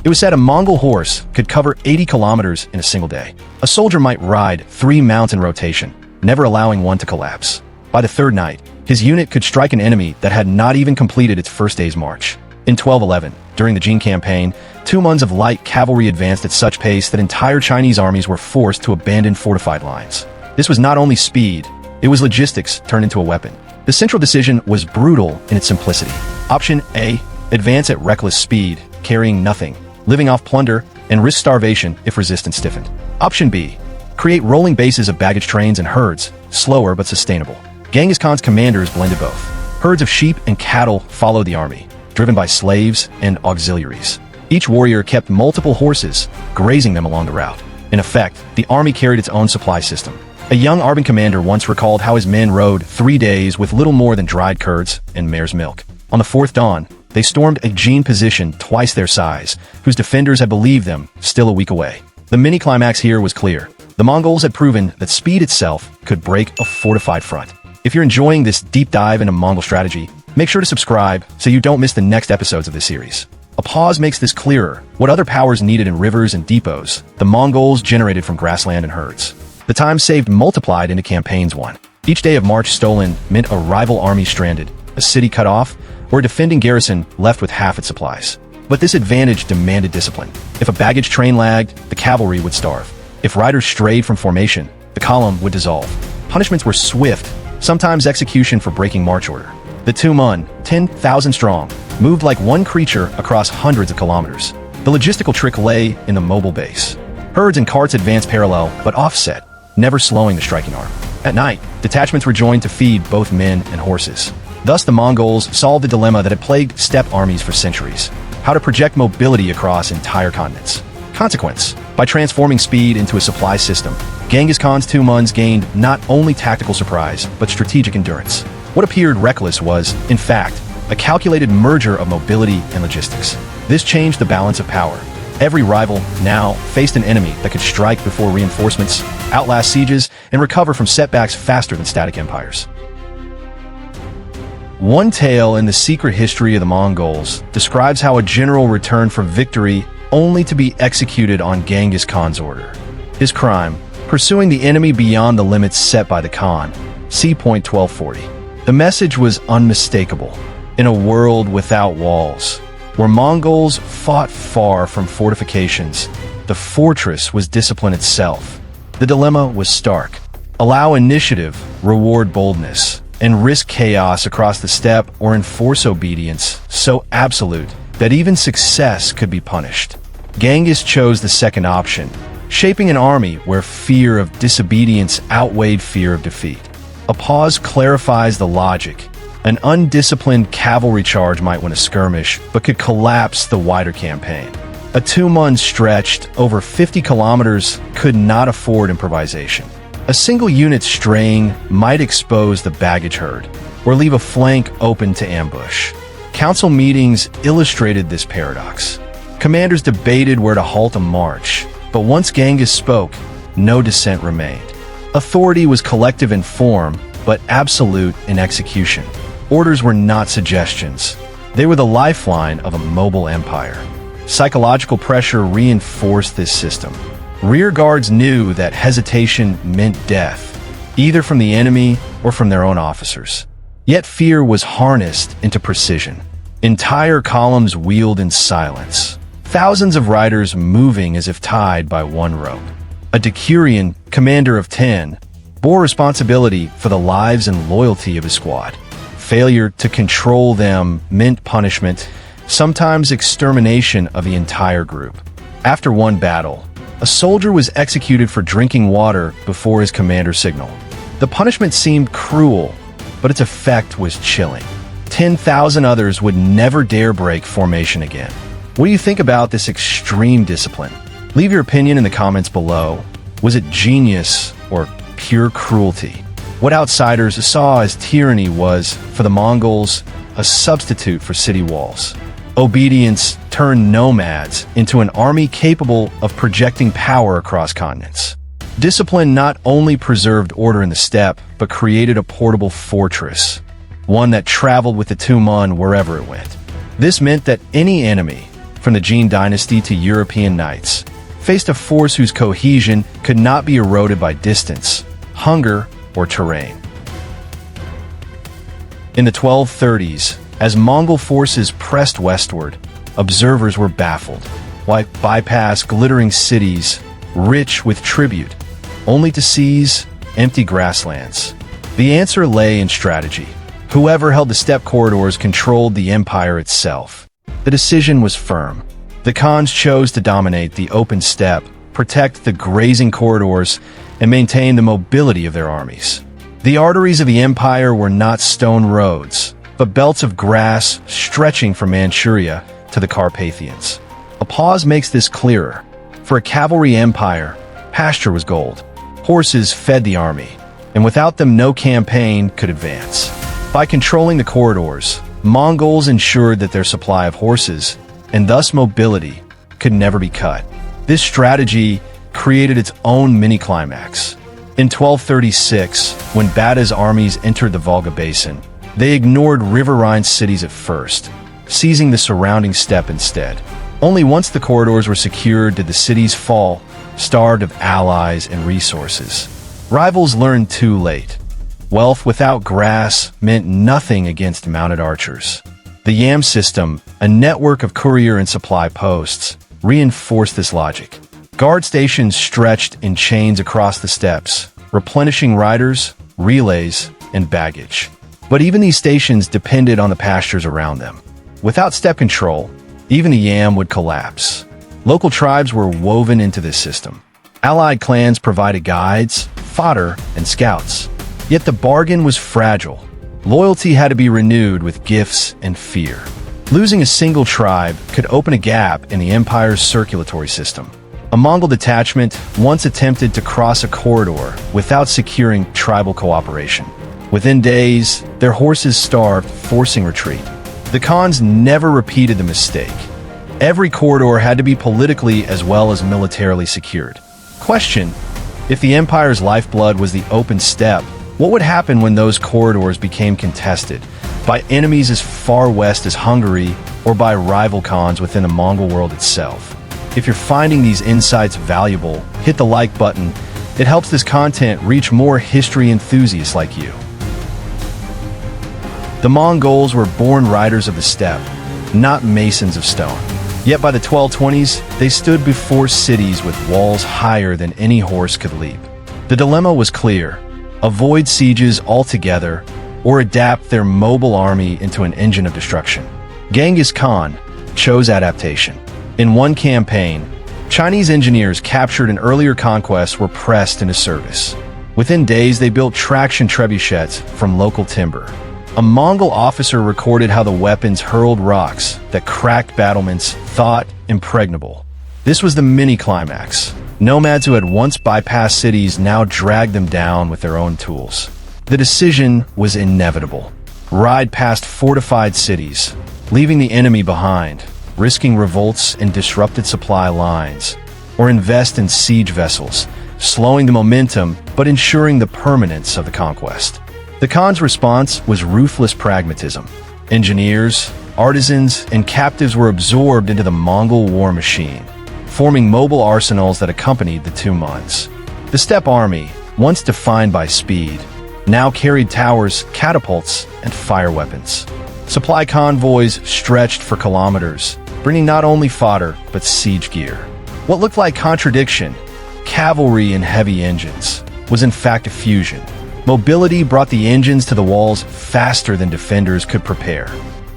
It was said a Mongol horse could cover 80 kilometers in a single day. A soldier might ride 3 mounts in rotation, never allowing one to collapse. By the third night, his unit could strike an enemy that had not even completed its first day's march. In 1211, during the Jin campaign, 2 months of light cavalry advanced at such pace that entire Chinese armies were forced to abandon fortified lines. This was not only speed, it was logistics turned into a weapon. The central decision was brutal in its simplicity. Option A, advance at reckless speed, carrying nothing, living off plunder, and risk starvation if resistance stiffened. Option B, create rolling bases of baggage trains and herds, slower but sustainable. Genghis Khan's commanders blended both. Herds of sheep and cattle followed the army, driven by slaves and auxiliaries. Each warrior kept multiple horses, grazing them along the route. In effect, the army carried its own supply system. A young Arban commander once recalled how his men rode 3 days with little more than dried curds and mare's milk. On the 4th dawn, they stormed a Jin position twice their size, whose defenders had believed them still a week away. The mini-climax here was clear. The Mongols had proven that speed itself could break a fortified front. If you're enjoying this deep dive into Mongol strategy, make sure to subscribe so you don't miss the next episodes of this series. A pause makes this clearer. What other powers needed in rivers and depots, the Mongols generated from grassland and herds. The time saved multiplied into campaigns won. Each day of march stolen meant a rival army stranded, a city cut off, or a defending garrison left with half its supplies. But this advantage demanded discipline. If a baggage train lagged, the cavalry would starve. If riders strayed from formation, the column would dissolve. Punishments were swift, sometimes execution for breaking march order. The Tumen, 10,000 strong, moved like one creature across hundreds of kilometers. The logistical trick lay in the mobile base. Herds and carts advanced parallel, but offset, never slowing the striking arm. At night, detachments were joined to feed both men and horses. Thus the Mongols solved the dilemma that had plagued steppe armies for centuries: how to project mobility across entire continents. Consequence: by transforming speed into a supply system, Genghis Khan's Tumens gained not only tactical surprise, but strategic endurance. What appeared reckless was, in fact, a calculated merger of mobility and logistics. This changed the balance of power. Every rival now faced an enemy that could strike before reinforcements, outlast sieges, and recover from setbacks faster than static empires. One tale in the secret history of the Mongols describes how a general returned from victory only to be executed on Genghis Khan's order. His crime: pursuing the enemy beyond the limits set by the Khan. See point 1240. The message was unmistakable. In a world without walls, where Mongols fought far from fortifications, the fortress was discipline itself. The dilemma was stark. Allow initiative, reward boldness, and risk chaos across the steppe, or enforce obedience so absolute that even success could be punished. Genghis chose the second option, shaping an army where fear of disobedience outweighed fear of defeat. A pause clarifies the logic. An undisciplined cavalry charge might win a skirmish, but could collapse the wider campaign. A 2-month stretched over 50 kilometers could not afford improvisation. A single unit straying might expose the baggage herd, or leave a flank open to ambush. Council meetings illustrated this paradox. Commanders debated where to halt a march, but once Genghis spoke, no dissent remained. Authority was collective in form, but absolute in execution. Orders were not suggestions. They were the lifeline of a mobile empire. Psychological pressure reinforced this system. Rear guards knew that hesitation meant death, either from the enemy or from their own officers. Yet fear was harnessed into precision. Entire columns wheeled in silence, thousands of riders moving as if tied by one rope. A Decurion, commander of 10, bore responsibility for the lives and loyalty of his squad. Failure to control them meant punishment, sometimes extermination of the entire group. After one battle, a soldier was executed for drinking water before his commander signaled. The punishment seemed cruel, but its effect was chilling. 10,000 others would never dare break formation again. What do you think about this extreme discipline? Leave your opinion in the comments below. Was it genius or pure cruelty? What outsiders saw as tyranny was, for the Mongols, a substitute for city walls. Obedience turned nomads into an army capable of projecting power across continents. Discipline not only preserved order in the steppe, but created a portable fortress, one that traveled with the Tumen wherever it went. This meant that any enemy, from the Jin dynasty to European knights, faced a force whose cohesion could not be eroded by distance, hunger, or terrain. In the 1230s, as Mongol forces pressed westward, observers were baffled. Why bypass glittering cities, rich with tribute, only to seize empty grasslands? The answer lay in strategy. Whoever held the steppe corridors controlled the empire itself. The decision was firm. The Khans chose to dominate the open steppe, protect the grazing corridors, and maintain the mobility of their armies. The arteries of the empire were not stone roads, but belts of grass stretching from Manchuria to the Carpathians. A pause makes this clearer. For a cavalry empire, pasture was gold. Horses fed the army, and without them no campaign could advance. By controlling the corridors, Mongols ensured that their supply of horses, and thus mobility, could never be cut. This strategy created its own mini-climax. In 1236, when Bada's armies entered the Volga Basin, they ignored riverine cities at first, seizing the surrounding steppe instead. Only once the corridors were secured did the cities fall, starved of allies and resources. Rivals learned too late. Wealth without grass meant nothing against mounted archers. The Yam system, a network of courier and supply posts, reinforced this logic. Guard stations stretched in chains across the steppes, replenishing riders, relays, and baggage. But even these stations depended on the pastures around them. Without steppe control, even the Yam would collapse. Local tribes were woven into this system. Allied clans provided guides, fodder, and scouts. Yet the bargain was fragile. Loyalty had to be renewed with gifts and fear. Losing a single tribe could open a gap in the empire's circulatory system. A Mongol detachment once attempted to cross a corridor without securing tribal cooperation. Within days, their horses starved, forcing retreat. The Khans never repeated the mistake. Every corridor had to be politically as well as militarily secured. Question: if the empire's lifeblood was the open steppe, what would happen when those corridors became contested by enemies as far west as Hungary or by rival Khans within the Mongol world itself? If you're finding these insights valuable, hit the like button. It helps this content reach more history enthusiasts like you. The Mongols were born riders of the steppe, not masons of stone. Yet by the 1220s, they stood before cities with walls higher than any horse could leap. The dilemma was clear: avoid sieges altogether, or adapt their mobile army into an engine of destruction. Genghis Khan chose adaptation. In one campaign, Chinese engineers captured an earlier conquest were pressed into service. Within days, they built traction trebuchets from local timber. A Mongol officer recorded how the weapons hurled rocks that cracked battlements thought impregnable. This was the mini-climax. Nomads who had once bypassed cities now dragged them down with their own tools. The decision was inevitable. Ride past fortified cities, leaving the enemy behind, risking revolts and disrupted supply lines, or invest in siege vessels, slowing the momentum but ensuring the permanence of the conquest. The Khan's response was ruthless pragmatism. Engineers, artisans, and captives were absorbed into the Mongol war machine, forming mobile arsenals that accompanied the 2 months. The steppe army, once defined by speed, now carried towers, catapults, and fire weapons. Supply convoys stretched for kilometers, bringing not only fodder, but siege gear. What looked like contradiction, cavalry and heavy engines, was in fact a fusion. Mobility brought the engines to the walls faster than defenders could prepare.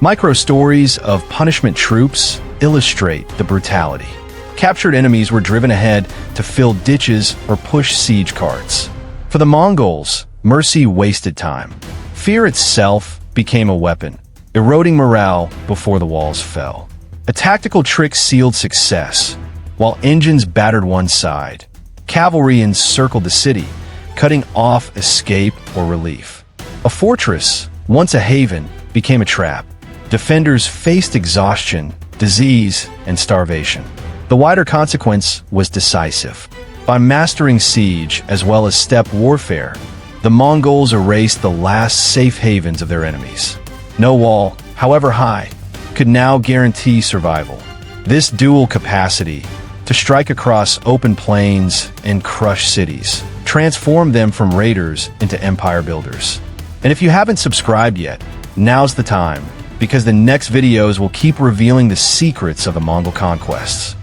Micro-stories of punishment troops illustrate the brutality. Captured enemies were driven ahead to fill ditches or push siege carts. For the Mongols, mercy wasted time. Fear itself became a weapon, eroding morale before the walls fell. A tactical trick sealed success. While engines battered one side, cavalry encircled the city, cutting off escape or relief. A fortress, once a haven, became a trap. Defenders faced exhaustion, disease, and starvation. The wider consequence was decisive. By mastering siege as well as steppe warfare, the Mongols erased the last safe havens of their enemies. No wall, however high, could now guarantee survival. This dual capacity to strike across open plains and crush cities transformed them from raiders into empire builders. And if you haven't subscribed yet, now's the time, because the next videos will keep revealing the secrets of the Mongol conquests.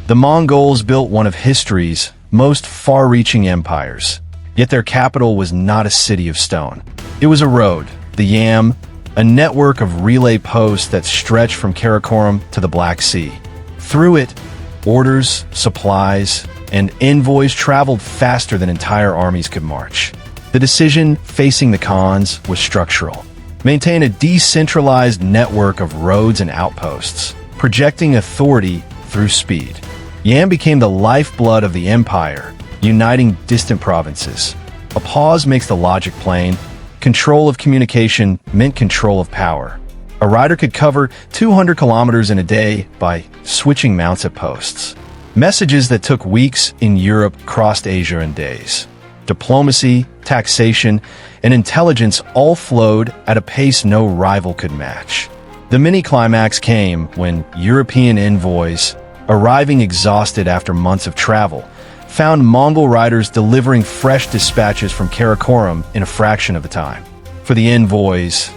The Mongols built one of history's most far-reaching empires, yet their capital was not a city of stone. It was a road, the Yam, a network of relay posts that stretched from Karakoram to the Black Sea. Through it, orders, supplies, and envoys traveled faster than entire armies could march. The decision facing the Khans was structural. Maintain a decentralized network of roads and outposts, projecting authority through speed. Yam became the lifeblood of the empire, uniting distant provinces. A pause makes the logic plain. Control of communication meant control of power. A rider could cover 200 kilometers in a day by switching mounts at posts. Messages that took weeks in Europe crossed Asia in days. Diplomacy, taxation, and intelligence all flowed at a pace no rival could match. The mini-climax came when European envoys, arriving exhausted after months of travel, found Mongol riders delivering fresh dispatches from Karakoram in a fraction of the time. For the envoys,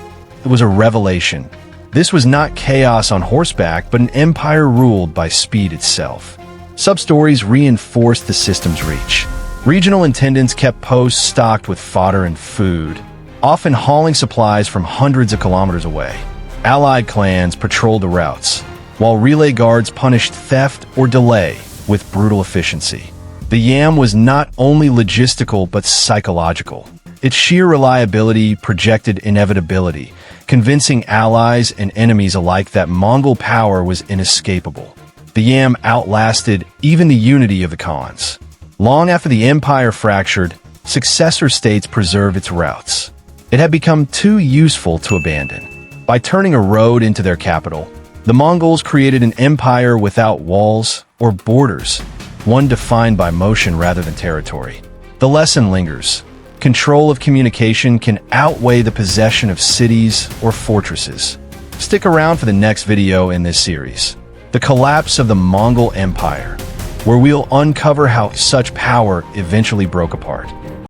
it was a revelation. This was not chaos on horseback, but an empire ruled by speed itself. Sub-stories reinforced the system's reach. Regional intendants kept posts stocked with fodder and food, often hauling supplies from hundreds of kilometers away. Allied clans patrolled the routes, while relay guards punished theft or delay with brutal efficiency. The Yam was not only logistical but psychological. Its sheer reliability projected inevitability, convincing allies and enemies alike that Mongol power was inescapable. The Yam outlasted even the unity of the Khans. Long after the empire fractured, successor states preserved its routes. It had become too useful to abandon. By turning a road into their capital, the Mongols created an empire without walls or borders, one defined by motion rather than territory. The lesson lingers. Control of communication can outweigh the possession of cities or fortresses. Stick around for the next video in this series, The Collapse of the Mongol Empire, where we'll uncover how such power eventually broke apart.